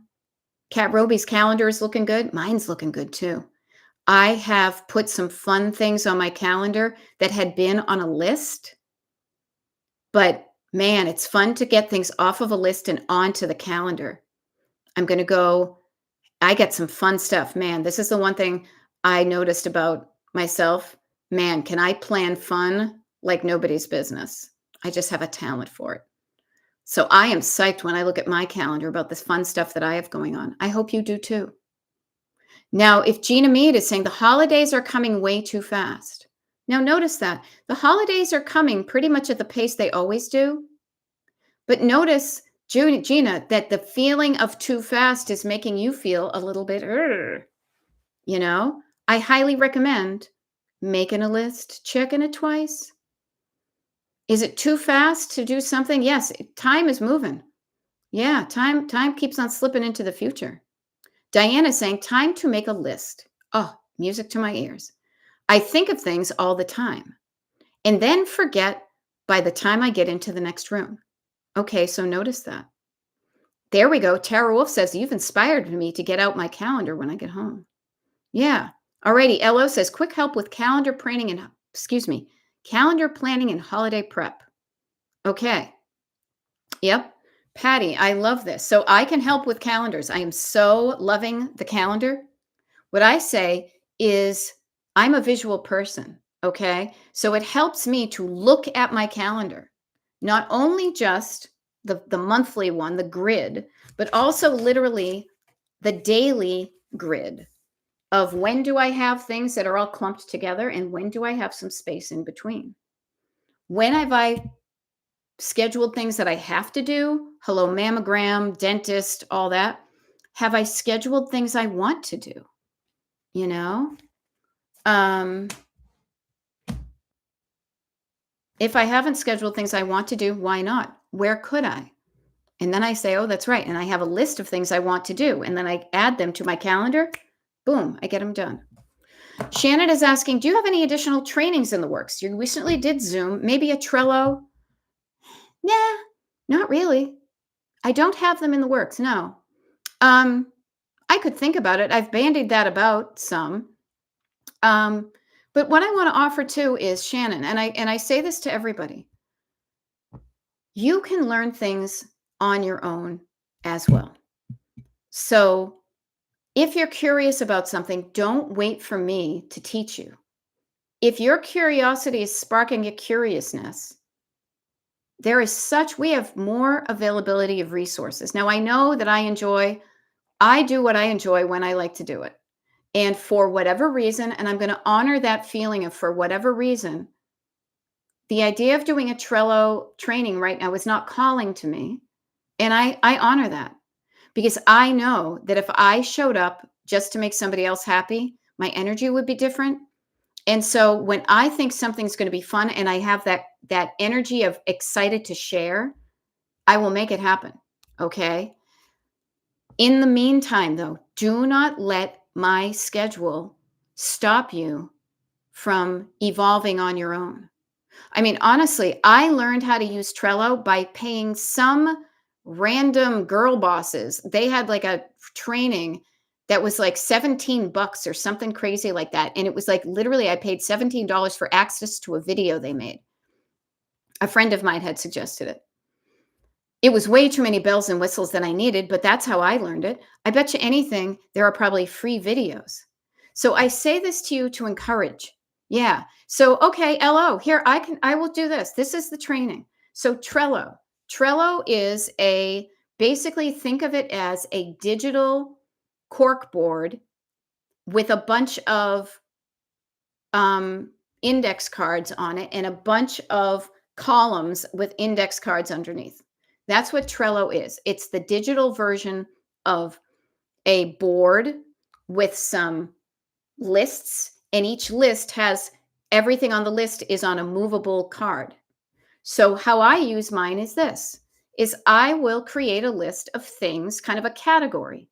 Kat Roby's calendar is looking good. Mine's looking good too. I have put some fun things on my calendar that had been on a list, but man, it's fun to get things off of a list and onto the calendar. I get some fun stuff. Man, this is the one thing I noticed about myself. Man, can I plan fun like nobody's business? I just have a talent for it. So I am psyched when I look at my calendar about this fun stuff that I have going on. I hope you do too. Now, if Gina Mead is saying the holidays are coming way too fast. Now, notice that the holidays are coming pretty much at the pace they always do. But notice, Gina, that the feeling of too fast is making you feel a little bit, I highly recommend making a list, checking it twice. Is it too fast to do something? Yes, time is moving. Yeah, time keeps on slipping into the future. Diana's saying, time to make a list. Oh, music to my ears. I think of things all the time and then forget by the time I get into the next room. Okay, so notice that. There we go. Tara Wolf says, you've inspired me to get out my calendar when I get home. Yeah. Alrighty. LO says, quick help with calendar planning and holiday prep. Okay. Yep. Patty, I love this. So I can help with calendars. I am so loving the calendar. What I say is I'm a visual person. Okay. So it helps me to look at my calendar, not only just the monthly one, the grid, but also literally the daily grid of when do I have things that are all clumped together and when do I have some space in between. When have I scheduled things that I have to do? Hello, mammogram, dentist, all that. Have I scheduled things I want to do? If I haven't scheduled things I want to do, why not? Where could I? And then I say, oh, that's right. And I have a list of things I want to do. And then I add them to my calendar. Boom, I get them done. Shannon is asking, do you have any additional trainings in the works? You recently did Zoom, maybe a Trello? Nah, not really. I don't have them in the works, no. I could think about it. I've bandied that about some. But what I want to offer too is, Shannon, and I say this to everybody, you can learn things on your own as well. So if you're curious about something, don't wait for me to teach you. If your curiosity is sparking a curiousness, we have more availability of resources. Now, I know that I do what I enjoy when I like to do it. And for whatever reason, and I'm going to honor that feeling of for whatever reason, the idea of doing a Trello training right now is not calling to me. And I honor that because I know that if I showed up just to make somebody else happy, my energy would be different. And so when I think something's going to be fun and I have that energy of excited to share, I will make it happen. Okay. In the meantime, though, do not let my schedule stop you from evolving on your own. I mean, honestly, I learned how to use Trello by paying some random girl bosses. They had like a training that was like $17 or something crazy like that. And it was like literally I paid $17 for access to a video they made. A friend of mine had suggested it. It was way too many bells and whistles that I needed, but that's how I learned it. I bet you anything, there are probably free videos. So I say this to you to encourage. Yeah. So, okay, LO, here, I will do this. This is the training. So Trello. Trello is basically think of it as a digital cork board with a bunch of index cards on it and a bunch of columns with index cards underneath. That's what Trello is. It's the digital version of a board with some lists, and each list has everything on the list is on a movable card. So how I use mine is this. is I will create a list of things, kind of a category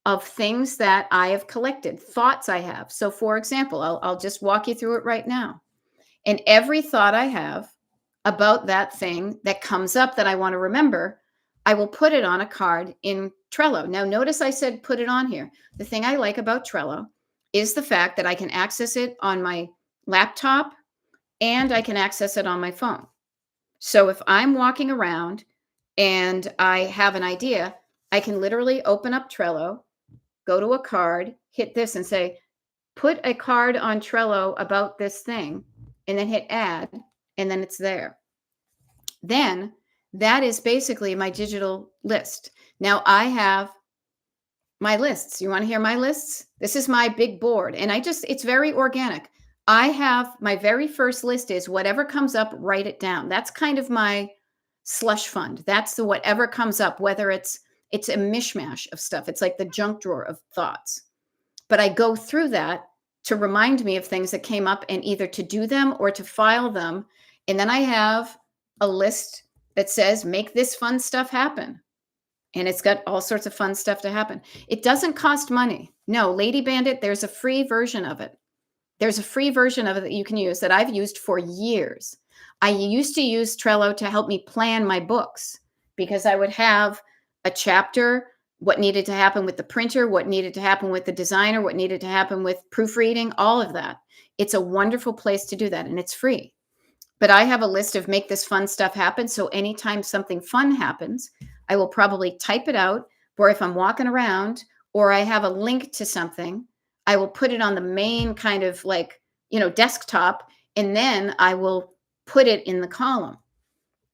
of things that I have collected, thoughts I have. So, for example, I'll just walk you through it right now. And every thought I have about that thing that comes up that I want to remember, I will put it on a card in Trello. Now, notice I said put it on here. The thing I like about Trello is the fact that I can access it on my laptop and I can access it on my phone. So if I'm walking around and I have an idea, I can literally open up Trello, go to a card, hit this and say, put a card on Trello about this thing, and then hit add, and then it's there. Then that is basically my digital list. Now I have my lists. You want to hear my lists? This is my big board, and it's very organic. I have my very first list is whatever comes up, write it down. That's kind of my slush fund. That's the whatever comes up, whether it's a mishmash of stuff. It's like the junk drawer of thoughts. But I go through that to remind me of things that came up and either to do them or to file them. And then I have a list that says, make this fun stuff happen. And it's got all sorts of fun stuff to happen. It doesn't cost money. No, Lady Bandit, there's a free version of it. There's a free version of it that you can use that I've used for years. I used to use Trello to help me plan my books because I would have a chapter, what needed to happen with the printer, what needed to happen with the designer, what needed to happen with proofreading, all of that. It's a wonderful place to do that, and it's free. But I have a list of make this fun stuff happen. So anytime something fun happens, I will probably type it out, or if I'm walking around or I have a link to something, I will put it on the main kind of desktop, and then I will put it in the column.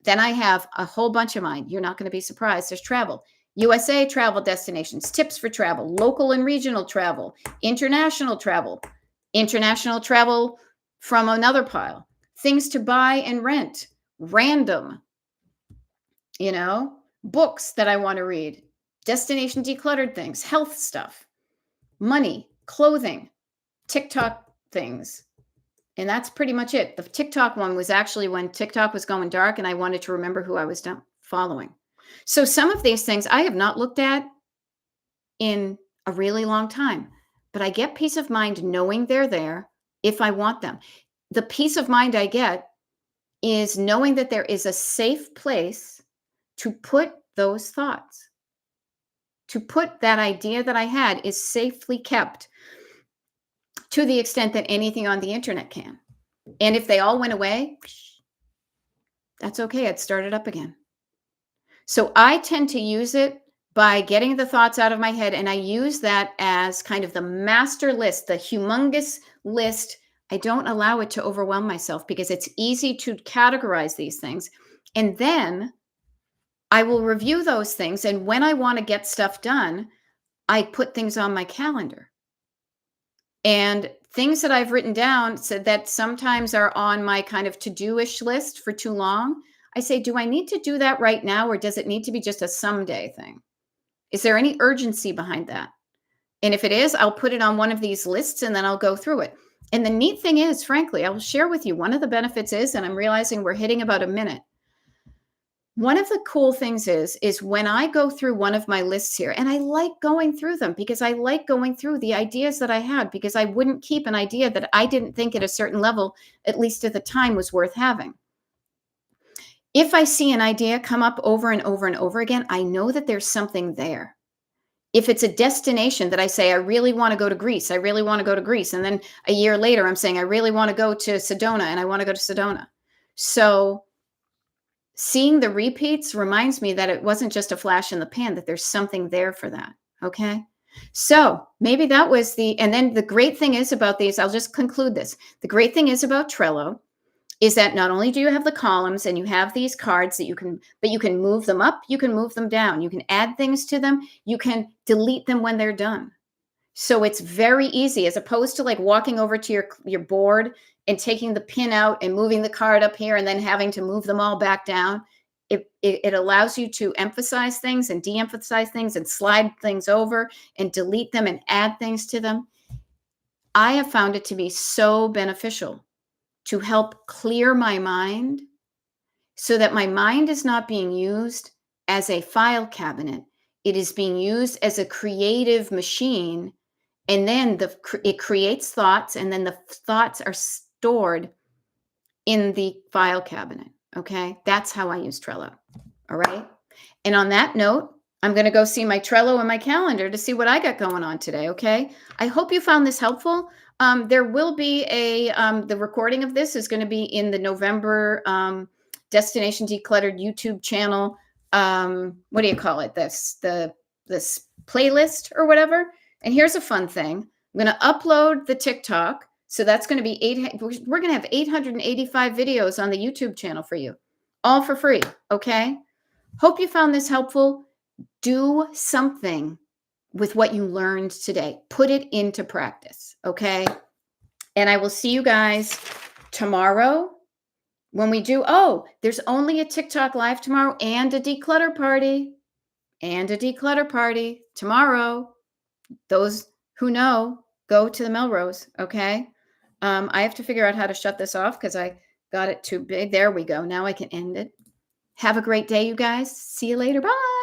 Then I have a whole bunch of mine. You're not going to be surprised. There's travel, USA travel destinations, tips for travel, local and regional travel, international travel from another pile, things to buy and rent, random, books that I want to read, destination decluttered things, health stuff, money, clothing, TikTok things. And that's pretty much it. The TikTok one was actually when TikTok was going dark and I wanted to remember who I was following. So some of these things I have not looked at in a really long time, but I get peace of mind knowing they're there if I want them. The peace of mind I get is knowing that there is a safe place to put those thoughts, to put that idea that I had is safely kept to the extent that anything on the internet can. And if they all went away, that's okay. It started up again. So I tend to use it by getting the thoughts out of my head. And I use that as kind of the master list, the humongous list. I don't allow it to overwhelm myself because it's easy to categorize these things. And then I will review those things. And when I want to get stuff done, I put things on my calendar. And things that I've written down so that sometimes are on my kind of to-do-ish list for too long, I say, do I need to do that right now, or does it need to be just a someday thing? Is there any urgency behind that? And if it is, I'll put it on one of these lists and then I'll go through it. And the neat thing is, frankly, I will share with you, one of the benefits is, and I'm realizing we're hitting about a minute. One of the cool things is when I go through one of my lists here, and I like going through them because I like going through the ideas that I had, because I wouldn't keep an idea that I didn't think at a certain level, at least at the time, was worth having. If I see an idea come up over and over and over again, I know that there's something there. If it's a destination that I say, I really want to go to Greece, I really want to go to Greece. And then a year later, I'm saying, I really want to go to Sedona and I want to go to Sedona. So seeing the repeats reminds me that it wasn't just a flash in the pan, that there's something there for that. Okay. So maybe that was and then the great thing is about these, I'll just conclude this. The great thing is about Trello is that not only do you have the columns and you have these cards but you can move them up, you can move them down, you can add things to them, you can delete them when they're done. So it's very easy, as opposed to like walking over to your board and taking the pin out and moving the card up here and then having to move them all back down. It allows you to emphasize things and de-emphasize things and slide things over and delete them and add things to them. I have found it to be so beneficial to help clear my mind so that my mind is not being used as a file cabinet. It is being used as a creative machine, and then it creates thoughts, and then the thoughts are stored in the file cabinet. Okay, that's how I use Trello. All right. And on that note, I'm going to go see my Trello and my calendar to see what I got going on today. Okay. I hope you found this helpful. There will be the recording of this is going to be in the November Destination Decluttered YouTube channel. What do you call it? This playlist or whatever. And here's a fun thing. I'm going to upload the TikTok. So that's going to be we're going to have 885 videos on the YouTube channel for you, all for free. Okay. Hope you found this helpful. Do something with what you learned today. Put it into practice. Okay. And I will see you guys tomorrow when we do. Oh, there's only a TikTok live tomorrow and a declutter party. Tomorrow. Those who know, go to the Melrose. Okay. I have to figure out how to shut this off because I got it too big. There we go. Now I can end it. Have a great day, you guys. See you later. Bye.